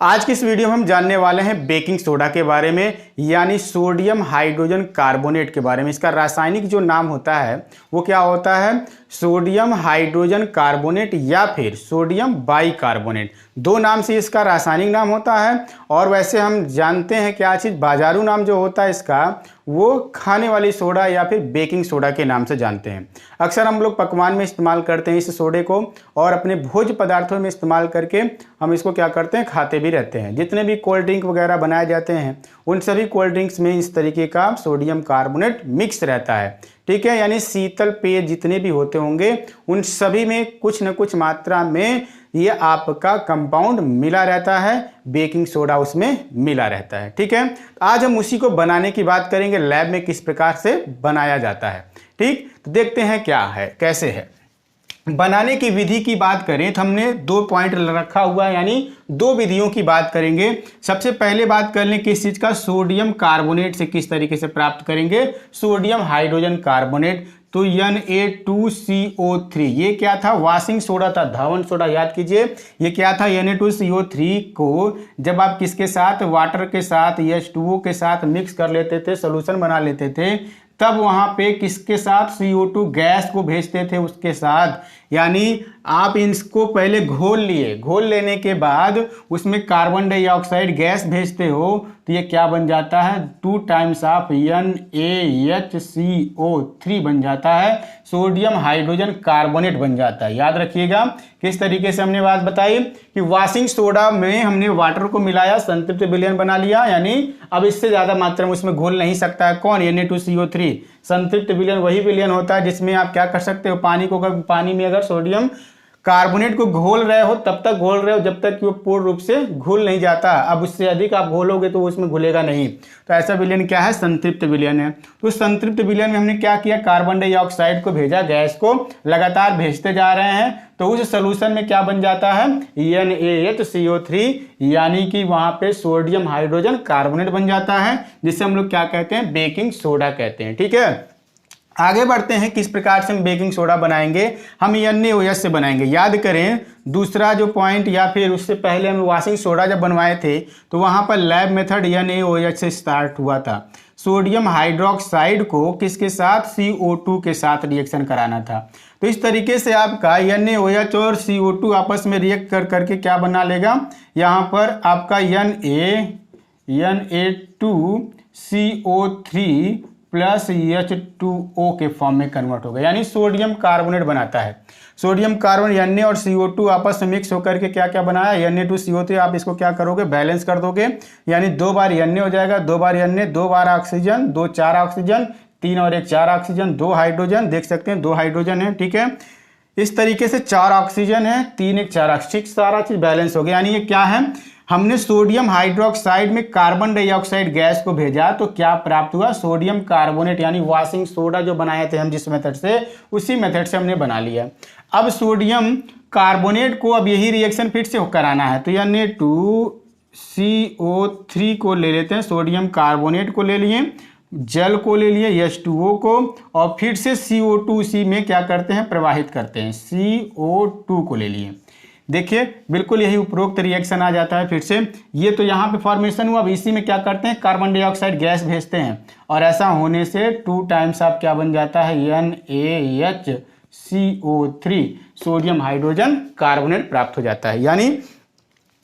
आज की इस वीडियो में हम जानने वाले हैं बेकिंग सोडा के बारे में, यानी सोडियम हाइड्रोजन कार्बोनेट के बारे में। इसका रासायनिक जो नाम होता है वो क्या होता है? सोडियम हाइड्रोजन कार्बोनेट या फिर सोडियम बाइकार्बोनेट। दो नाम से इसका रासायनिक नाम होता है। और वैसे हम जानते हैं क्या चीज़, बाजारू नाम जो होता है इसका वो खाने वाली सोडा या फिर बेकिंग सोडा के नाम से जानते हैं। अक्सर हम लोग पकवान में इस्तेमाल करते हैं इस सोडे को, और अपने भोज्य पदार्थों में इस्तेमाल करके हम इसको क्या करते हैं, खाते भी रहते हैं। जितने भी कोल्ड ड्रिंक वगैरह बनाए जाते हैं उन सभी कोल्ड ड्रिंक्स में इस तरीके का सोडियम कार्बोनेट मिक्स रहता है। ठीक है, यानी शीतल पेय जितने भी होते होंगे उन सभी में कुछ न कुछ मात्रा में ये आपका कंपाउंड मिला रहता है, बेकिंग सोडा उसमें मिला रहता है। ठीक है, आज हम उसी को बनाने की बात करेंगे, लैब में किस प्रकार से बनाया जाता है। ठीक, तो देखते हैं क्या है, कैसे है। बनाने की विधि की बात करें तो हमने 2 पॉइंट रखा हुआ है, यानी 2 विधियों की बात करेंगे। सबसे पहले बात कर लें किस चीज़ का, सोडियम कार्बोनेट से किस तरीके से प्राप्त करेंगे सोडियम हाइड्रोजन कार्बोनेट। तो Na2CO3 ये क्या था, वॉशिंग सोडा था, धावन सोडा याद कीजिए। ये क्या था, Na2CO3 को जब आप किसके साथ, वाटर के साथ, H2O के साथ मिक्स कर लेते थे, सोल्यूशन बना लेते थे, तब वहाँ पे किसके साथ, CO2 गैस को भेजते थे उसके साथ। यानी आप इसको पहले घोल लिए, घोल लेने के बाद उसमें कार्बन डाइऑक्साइड गैस भेजते हो तो ये क्या बन जाता है, 2 टाइम्स ऑफ NaHCO3 बन जाता है, सोडियम हाइड्रोजन कार्बोनेट बन जाता है। याद रखिएगा किस तरीके से हमने बात बताई कि वॉशिंग सोडा में हमने वाटर को मिलाया, संतृप्त विलयन बना लिया, यानी अब इससे ज़्यादा मात्रा में उसमें घोल नहीं सकता है। कौन, Na2CO3। संतृप्त विलयन वही विलयन होता है जिसमें आप क्या कर सकते हो, पानी में अगर सोडियम कार्बोनेट को घोल रहे हो तब तक घोल रहे हो जब तक कि वो पूर्ण रूप से घुल नहीं जाता। अब उससे अधिक आप घोलोगे तो उसमें घुलेगा नहीं। तो ऐसा विलयन क्या है, संतृप्त विलयन है। तो संतृप्त विलयन में हमने क्या किया, कार्बन डाइऑक्साइड को भेजा, गैस को लगातार भेजते जा रहे हैं, तो उस सोल्यूशन में क्या बन जाता है, NaHCO3, यानी कि वहां पे सोडियम हाइड्रोजन कार्बोनेट बन जाता है, जिसे हम लोग क्या कहते हैं, बेकिंग सोडा कहते हैं। ठीक है, आगे बढ़ते हैं किस प्रकार से हम बेकिंग सोडा बनाएंगे। हम NaOH से बनाएंगे। याद करें दूसरा जो पॉइंट, या फिर उससे पहले हम वॉशिंग सोडा जब बनवाए थे तो वहां पर लैब मेथड NaOH से स्टार्ट हुआ था। सोडियम हाइड्रोक्साइड को किसके साथ, CO2 के साथ रिएक्शन कराना था। तो इस तरीके से आपका NaOH और CO2 आपस में रिएक्ट कर करके क्या बना लेगा, यहाँ पर आपका Na2CO3 प्लस H2O के फॉर्म में कन्वर्ट होगा, यानी सोडियम कार्बोनेट बनाता है। सोडियम कार्बोनेट Na और CO2 आपस में मिक्स होकर के क्या क्या बनाया, Na2CO3। आप इसको क्या करोगे, बैलेंस कर दोगे, यानी 2 बार Na हो जाएगा, 2 बार Na, 2 बार ऑक्सीजन, 2 4 ऑक्सीजन, 3 और 1 4 ऑक्सीजन, 2 हाइड्रोजन, देख सकते हैं 2 हाइड्रोजन है। ठीक है, इस तरीके से 4 ऑक्सीजन है, 3 1 4 ऑक्सीजन, सारा चीज बैलेंस हो गया। यानी ये क्या है, हमने सोडियम हाइड्रोक्साइड में कार्बन डाइऑक्साइड गैस को भेजा तो क्या प्राप्त हुआ, सोडियम कार्बोनेट, यानी वॉशिंग सोडा जो बनाए थे हम जिस मेथड से, उसी मेथड से हमने बना लिया। अब सोडियम कार्बोनेट को अब यही रिएक्शन फिर से कराना है, तो Na2CO3 को ले लेते हैं, सोडियम कार्बोनेट को ले लिए, जल को ले लिए, H2O को, और फिर से CO2 उसी में क्या करते हैं, प्रवाहित करते हैं, CO2 को ले लिए। देखिए बिल्कुल यही उपरोक्त रिएक्शन आ जाता है फिर से। ये तो यहाँ पे फॉर्मेशन हुआ, अब इसी में क्या करते हैं, कार्बन डाइऑक्साइड गैस भेजते हैं, और ऐसा होने से 2 टाइम्स आप क्या बन जाता है, NaHCO3, सोडियम हाइड्रोजन कार्बोनेट प्राप्त हो जाता है। यानी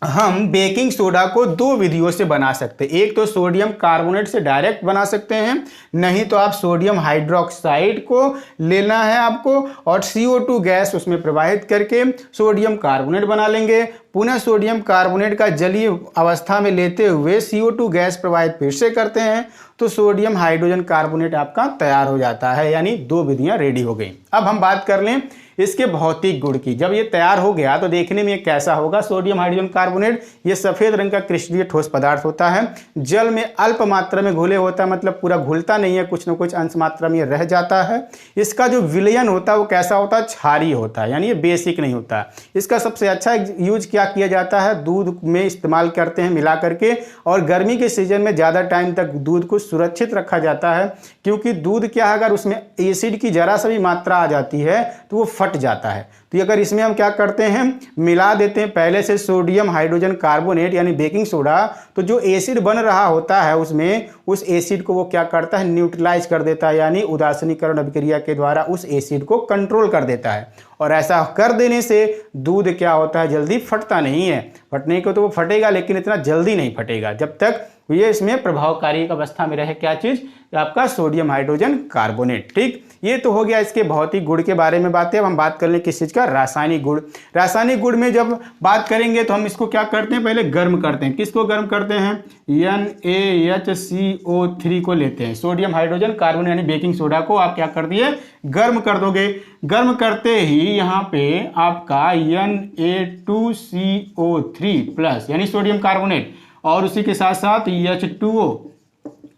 हम बेकिंग सोडा को 2 विधियों से बना सकते हैं। एक तो सोडियम कार्बोनेट से डायरेक्ट बना सकते हैं, नहीं तो आप सोडियम हाइड्रोक्साइड को लेना है आपको, और CO2 गैस उसमें प्रवाहित करके सोडियम कार्बोनेट बना लेंगे। पुनः सोडियम कार्बोनेट का जलीय अवस्था में लेते हुए CO2 गैस प्रवाहित फिर से करते हैं, तो सोडियम हाइड्रोजन कार्बोनेट आपका तैयार हो जाता है। यानी 2 विधियां रेडी हो गई। अब हम बात कर लें इसके भौतिक गुण की। जब ये तैयार हो गया तो देखने में कैसा होगा, सोडियम हाइड्रोजन कार्बोनेट ये सफ़ेद रंग का क्रिस्टलीय ठोस पदार्थ होता है, जल में अल्प मात्रा में घुले होता है, मतलब पूरा घुलता नहीं है, कुछ न कुछ अंश मात्रा में ये रह जाता है। इसका जो विलयन होता है वो कैसा होता है, क्षारीय होता है, यानी ये बेसिक नहीं होता। इसका सबसे अच्छा यूज क्या किया जाता है, दूध में इस्तेमाल करते हैं मिला करके, और गर्मी के सीजन में ज़्यादा टाइम तक दूध को सुरक्षित रखा जाता है, क्योंकि दूध क्या है, अगर उसमें एसिड की जरा सा भी मात्रा आ जाती है तो वो फट जाता है। तो अगर इसमें हम क्या करते हैं, मिला देते हैं पहले से सोडियम हाइड्रोजन कार्बोनेट यानी बेकिंग सोडा, तो जो एसिड बन रहा होता है उसमें उस एसिड को वो क्या करता है, न्यूट्रलाइज कर देता है, यानी उदासीनीकरण अभिक्रिया के द्वारा उस एसिड को कंट्रोल कर देता है। और ऐसा कर देने से दूध क्या होता है, जल्दी फटता नहीं है। फटने को तो वो फटेगा लेकिन इतना जल्दी नहीं फटेगा जब तक ये इसमें प्रभावकारी अवस्था में रहे। क्या चीज़, आपका सोडियम हाइड्रोजन कार्बोनेट। ठीक, ये तो हो गया इसके भौतिक गुण के बारे में बातें। अब हम बात कर लें किस चीज़ का, रासायनिक गुण। रासायनिक गुण में जब बात करेंगे तो हम इसको क्या करते हैं, पहले गर्म करते हैं। किसको गर्म करते हैं, NaHCO3 को लेते हैं, सोडियम हाइड्रोजन कार्बोनेट यानी बेकिंग सोडा को आप क्या कर दिए, गर्म कर दोगे। गर्म करते ही यहाँ पे आपका Na2CO3 प्लस यानी सोडियम कार्बोनेट, और उसी के साथ साथ H2O,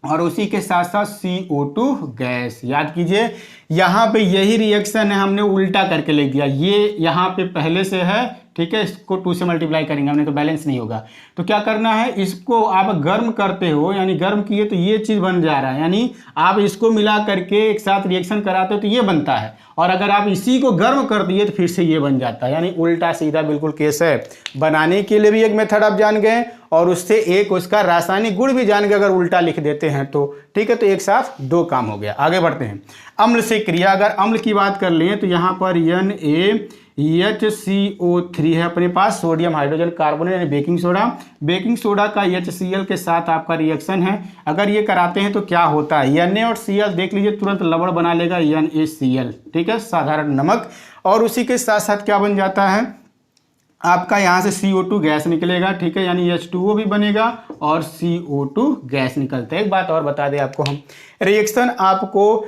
और उसी के साथ साथ CO2 गैस। याद कीजिए यहाँ पे यही रिएक्शन है, हमने उल्टा करके लिख दिया। ये यहाँ पे पहले से है, ठीक है, इसको 2 से मल्टीप्लाई करेंगे हमने तो बैलेंस नहीं होगा। तो क्या करना है, इसको आप गर्म करते हो यानी गर्म किए तो ये चीज़ बन जा रहा है, यानी आप इसको मिला करके एक साथ रिएक्शन कराते हो तो ये बनता है, और अगर आप इसी को गर्म कर दिए तो फिर से ये बन जाता है, यानी उल्टा सीधा बिल्कुल केस है। बनाने के लिए भी एक मेथड आप जान गए और उससे एक उसका रासायनिक गुण भी जान गए अगर उल्टा लिख देते हैं तो। ठीक है, तो एक साथ 2 काम हो गया। आगे बढ़ते हैं, अम्ल से क्रिया। अगर अम्ल की बात कर लें तो यहाँ पर NaHCO3 है अपने पास, सोडियम हाइड्रोजन कार्बोनेट यानी बेकिंग सोडा। बेकिंग सोडा का HCl के साथ आपका रिएक्शन है। अगर ये कराते हैं तो क्या होता है, Na और Cl देख लीजिए तुरंत लवण बना लेगा, NaCl। ठीक है, साधारण नमक। और उसी के साथ साथ क्या बन जाता है, आपका यहाँ से CO2 गैस निकलेगा। ठीक है, यानी H2O भी बनेगा और CO2 गैस निकलता है। एक बात और बता दें आपको, हम रिएक्शन आपको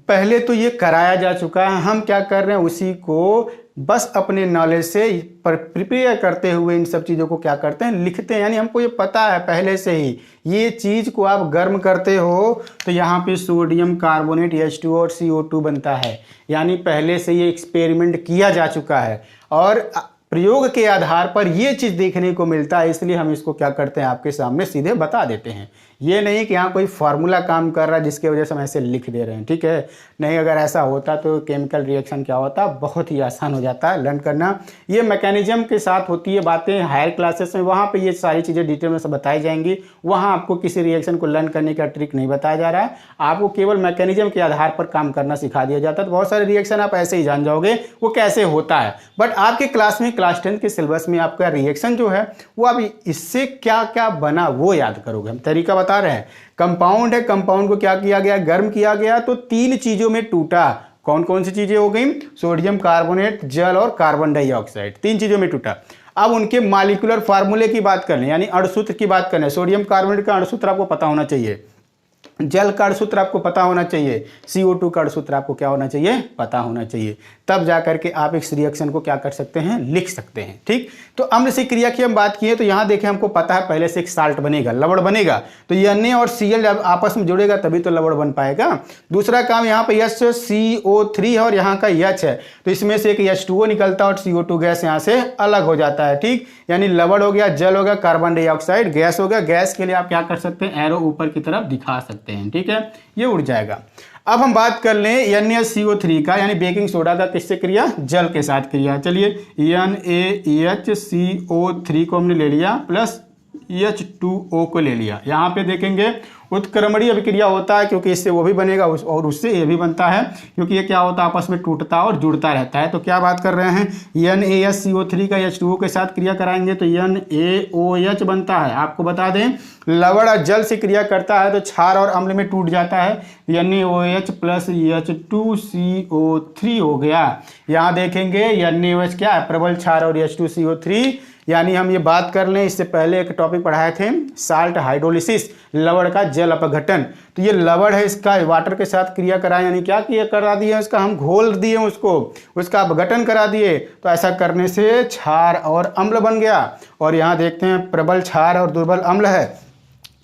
पहले तो ये कराया जा चुका है, हम क्या कर रहे हैं उसी को बस अपने नॉलेज से प्रिपेयर करते हुए इन सब चीज़ों को क्या करते हैं, लिखते हैं। यानी हमको ये पता है पहले से ही, ये चीज़ को आप गर्म करते हो तो यहाँ पे सोडियम कार्बोनेट H2O और CO2 बनता है, यानी पहले से ये एक्सपेरिमेंट किया जा चुका है और प्रयोग के आधार पर ये चीज़ देखने को मिलता है। इसलिए हम इसको क्या करते हैं, आपके सामने सीधे बता देते हैं। ये नहीं कि यहाँ कोई फार्मूला काम कर रहा है जिसकी वजह से हम ऐसे लिख दे रहे हैं। ठीक है, नहीं, अगर ऐसा होता तो केमिकल रिएक्शन क्या होता, बहुत ही आसान हो जाता है लर्न करना। ये मैकेनिज्म के साथ होती है बातें हायर क्लासेस में, वहाँ पे ये सारी चीज़ें डिटेल में सब बताई जाएंगी। वहाँ आपको किसी रिएक्शन को लर्न करने का ट्रिक नहीं बताया जा रहा है, आपको केवल मैकेनिज्म के आधार पर काम करना सिखा दिया जाता है। तो बहुत सारे रिएक्शन आप ऐसे ही जान जाओगे वो कैसे होता है। बट आपके क्लास में क्लास 10 के सिलेबस में आपका रिएक्शन जो है वो आप इससे क्या क्या बना वो याद करोगे। हम तरीका बता रहे हैं, कंपाउंड है, कंपाउंड को क्या किया गया, गर्म किया गया तो 3 चीजों में टूटा। कौन कौन सी चीजें हो गई, सोडियम कार्बोनेट, जल और कार्बन डाइऑक्साइड, 3 चीजों में टूटा। अब उनके मॉलिक्यूलर फार्मूले की बात करें यानी अणुसूत्र की बात करें, सोडियम कार्बोनेट का अणुसूत्र आपको पता होना चाहिए, जल का अणुसूत्र आपको पता होना चाहिए, CO2 का अणुसूत्र आपको क्या होना चाहिए, पता होना चाहिए। तब जाकर के आप इस रिएक्शन को क्या कर सकते हैं, लिख सकते हैं। ठीक, तो अम्ल से क्रिया की हम बात किए तो यहाँ देखें हमको पता है पहले से एक साल्ट बनेगा, लवण बनेगा, तो Na और Cl जब आपस में जुड़ेगा तभी तो लवण बन पाएगा। दूसरा काम यहाँ पे HCO3 है और यहाँ का H है, तो इसमें से एक H2O निकलता है और CO2 गैस यहाँ से अलग हो जाता है। ठीक, यानी लवण हो गया, जल हो गया, कार्बन डाइऑक्साइड गैस हो गया। गैस के लिए आप क्या कर सकते हैं, एरो ऊपर की तरफ दिखा सकते हैं। ठीक है, ये उड़ जाएगा। अब हम बात कर लें NaCO3 का यानी बेकिंग सोडा का किससे क्रिया, जल के साथ क्रिया। चलिए NaHCO3 को हमने ले लिया प्लस H2O को ले लिया। यहाँ पे देखेंगे उत्क्रमणीय अभिक्रिया होता है क्योंकि इससे वो भी बनेगा और उससे ये भी बनता है, क्योंकि ये क्या होता है आपस में टूटता और जुड़ता रहता है। तो क्या बात कर रहे हैं, NaHCO3 का H2O के साथ क्रिया कराएंगे तो NaOH बनता है। आपको बता दें लवण और जल से क्रिया करता है तो क्षार और अम्ल में टूट जाता है, NaOH प्लस H2CO3 हो गया। यहाँ देखेंगे NaOH क्या है, प्रबल क्षार और H2CO3, यानी हम ये बात कर लें इससे पहले एक टॉपिक पढ़ाए थे साल्ट हाइड्रोलिसिस, लवण का जल अपघटन। तो ये लवण है, इसका वाटर के साथ क्रिया कराएं, यानी क्या किया करा दिए, उसका हम घोल दिए, उसका अपघटन करा दिए। तो ऐसा करने से क्षार और अम्ल बन गया। और यहाँ देखते हैं प्रबल क्षार और दुर्बल अम्ल है।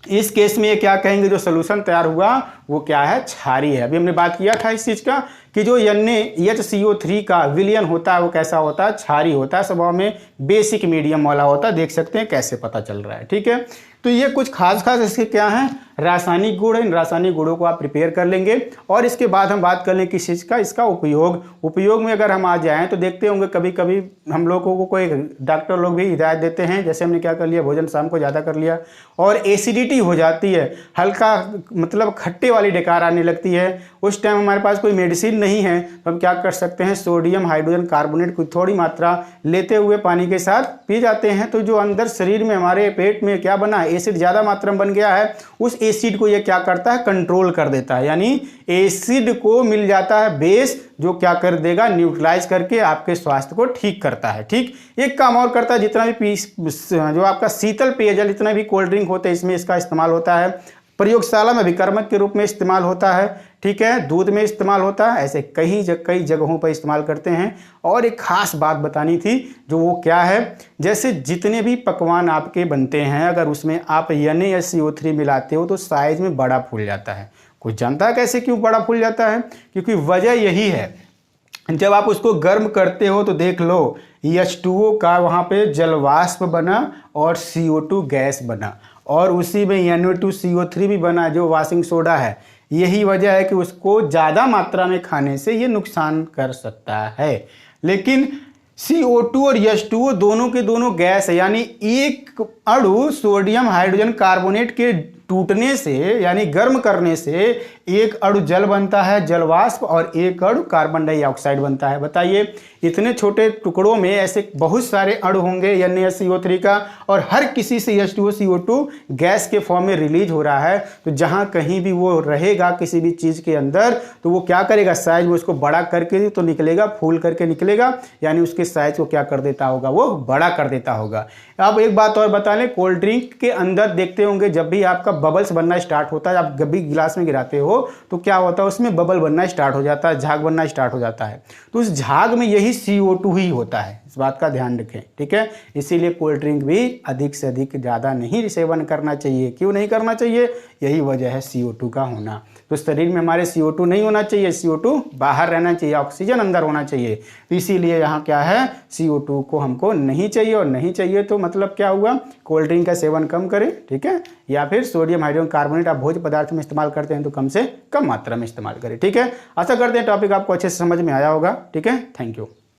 इस केस में ये क्या कहेंगे, जो सोल्यूशन तैयार हुआ वो क्या है, क्षारीय है। अभी हमने बात किया था इस चीज़ का कि जो NaHCO3 का विलयन होता है वो कैसा होता है, क्षारीय होता है, स्वभाव में बेसिक मीडियम वाला होता है। देख सकते हैं कैसे पता चल रहा है। ठीक है, तो ये कुछ खास इसके क्या हैं, रासायनिक गुण है। इन रासायनिक गुणों को आप प्रिपेयर कर लेंगे और इसके बाद हम बात कर लें किस चीज़ का, इसका उपयोग में अगर हम आ जाएं तो देखते होंगे कभी कभी हम लोगों को कोई डॉक्टर लोग भी हिदायत देते हैं, जैसे हमने क्या कर लिया, भोजन शाम को ज़्यादा कर लिया और एसिडिटी हो जाती है, हल्का मतलब खट्टे वाली डकार आने लगती है, उस टाइम हमारे पास कोई मेडिसिन नहीं है तो हम क्या कर सकते हैं, सोडियम हाइड्रोजन कार्बोनेट को थोड़ी मात्रा लेते हुए पानी के साथ पी जाते हैं। तो जो अंदर शरीर में हमारे पेट में क्या बना, एसिड ज़्यादा मात्रा में बन गया है, उस एसिड को ये क्या करता है, कंट्रोल कर देता है। यानी एसिड को मिल जाता है बेस, जो क्या कर देगा, न्यूट्रलाइज करके आपके स्वास्थ्य को ठीक करता है। ठीक, एक काम और करता है, जितना भी जो आपका शीतल पेयजल, जितना भी कोल्ड ड्रिंक होते हैं इसमें इसका इस्तेमाल होता है, प्रयोगशाला में विकर्मक के रूप में इस्तेमाल होता है। ठीक है, दूध में इस्तेमाल होता है, ऐसे कई जगहों पर इस्तेमाल करते हैं। और एक खास बात बतानी थी, जो वो क्या है, जैसे जितने भी पकवान आपके बनते हैं अगर उसमें आप NaSCO3 मिलाते हो तो साइज में बड़ा फूल जाता है। कुछ जानता है कैसे, क्यों बड़ा फूल जाता है? क्योंकि वजह यही है, जब आप उसको गर्म करते हो तो देख लो H2O का वहाँ पे जलवाष्प बना और CO2 गैस बना और उसी में Na2CO3 भी बना जो वाशिंग सोडा है। यही वजह है कि उसको ज़्यादा मात्रा में खाने से ये नुकसान कर सकता है। लेकिन CO2 और H2O दोनों के दोनों गैस है, यानी एक अणु सोडियम हाइड्रोजन कार्बोनेट के टूटने से यानी गर्म करने से एक अणु जल बनता है, जलवाष्प, और एक अणु कार्बन डाइऑक्साइड बनता है। बताइए, इतने छोटे टुकड़ों में ऐसे बहुत सारे अणु होंगे NaSCO3 का, और हर किसी से H2O CO2 गैस के फॉर्म में रिलीज हो रहा है। तो जहां कहीं भी वो रहेगा किसी भी चीज़ के अंदर तो वो क्या करेगा, साइज में उसको बड़ा करके तो निकलेगा, फूल करके निकलेगा, यानी उसके साइज को क्या कर देता होगा, वो बड़ा कर देता होगा। अब एक बात और बता लें, कोल्ड ड्रिंक के अंदर देखते होंगे जब भी आपका बबल्स बनना स्टार्ट होता है, आप जब भी गिलास में गिराते हो तो क्या होता है, उसमें बबल बनना स्टार्ट हो जाता है, झाग बनना स्टार्ट हो जाता है। तो उस झाग में यही CO2 ही होता है, इस बात का ध्यान रखें। ठीक है, इसीलिए कोल्ड ड्रिंक भी अधिक से अधिक ज़्यादा नहीं सेवन करना चाहिए। क्यों नहीं करना चाहिए? यही वजह है CO2 का होना। तो शरीर में हमारे CO2 नहीं होना चाहिए, CO2 बाहर रहना चाहिए, ऑक्सीजन अंदर होना चाहिए। तो इसीलिए यहाँ क्या है, CO2 को हमको नहीं चाहिए, और नहीं चाहिए तो मतलब क्या हुआ, कोल्ड ड्रिंक का सेवन कम करें। ठीक है, या फिर सोडियम हाइड्रोजन कार्बोनेट आप भोज्य पदार्थ में इस्तेमाल करते हैं तो कम से कम मात्रा में इस्तेमाल करें। ठीक है, आशा करते हैं टॉपिक आपको अच्छे से समझ में आया होगा। ठीक है, थैंक यू।